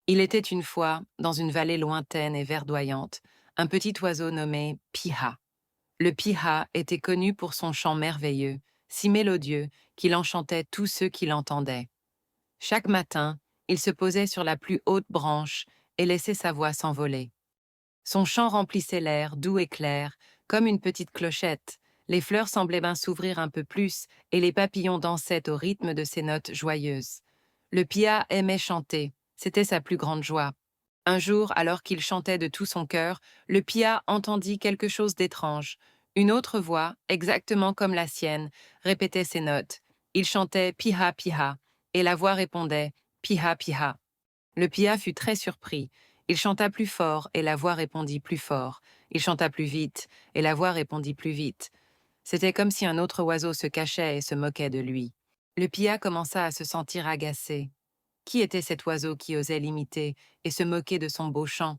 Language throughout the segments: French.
Il était une fois, dans une vallée lointaine et verdoyante, un petit oiseau nommé Piha. Le Piha était connu pour son chant merveilleux, si mélodieux qu'il enchantait tous ceux qui l'entendaient. Chaque matin, il se posait sur la plus haute branche et laissait sa voix s'envoler. Son chant remplissait l'air, doux et clair, comme une petite clochette. Les fleurs semblaient bien s'ouvrir un peu plus et les papillons dansaient au rythme de ses notes joyeuses. Le Pia aimait chanter, c'était sa plus grande joie. Un jour, alors qu'il chantait de tout son cœur, le Pia entendit quelque chose d'étrange. Une autre voix, exactement comme la sienne, répétait ses notes. Il chantait Piha Piha, et la voix répondait Piha Piha. Le Pia fut très surpris. Il chanta plus fort, et la voix répondit plus fort. Il chanta plus vite, et la voix répondit plus vite. C'était comme si un autre oiseau se cachait et se moquait de lui. Le Pia commença à se sentir agacé. Qui était cet oiseau qui osait l'imiter et se moquer de son beau chant?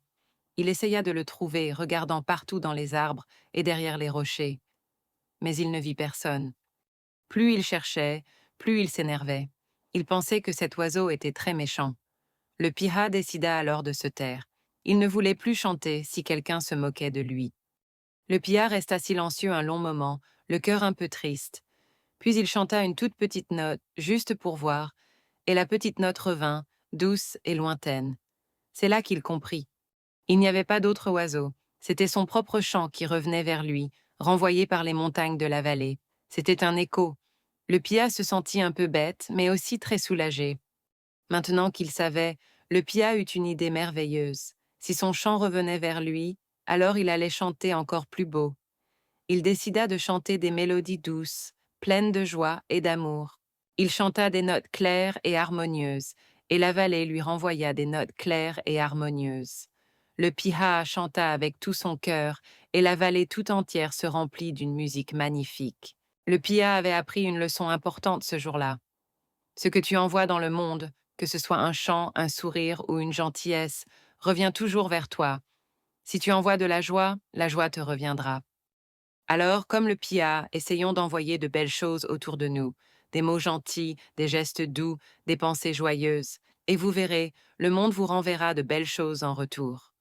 Il essaya de le trouver, regardant partout dans les arbres et derrière les rochers. Mais il ne vit personne. Plus il cherchait, plus il s'énervait. Il pensait que cet oiseau était très méchant. Le Piha décida alors de se taire. Il ne voulait plus chanter si quelqu'un se moquait de lui. Le Piha resta silencieux un long moment, le cœur un peu triste. Puis il chanta une toute petite note, juste pour voir, et la petite note revint, douce et lointaine. C'est là qu'il comprit. Il n'y avait pas d'autre oiseau. C'était son propre chant qui revenait vers lui, renvoyé par les montagnes de la vallée. C'était un écho. Le Pia se sentit un peu bête, mais aussi très soulagé. Maintenant qu'il savait, le Pia eut une idée merveilleuse. Si son chant revenait vers lui, alors il allait chanter encore plus beau. Il décida de chanter des mélodies douces, pleines de joie et d'amour. Il chanta des notes claires et harmonieuses, et la vallée lui renvoya des notes claires et harmonieuses. Le Piha chanta avec tout son cœur, et la vallée tout entière se remplit d'une musique magnifique. Le Piha avait appris une leçon importante ce jour-là. Ce que tu envoies dans le monde, que ce soit un chant, un sourire ou une gentillesse, revient toujours vers toi. Si tu envoies de la joie te reviendra. Alors, comme le Pia, essayons d'envoyer de belles choses autour de nous, des mots gentils, des gestes doux, des pensées joyeuses, et vous verrez, le monde vous renverra de belles choses en retour.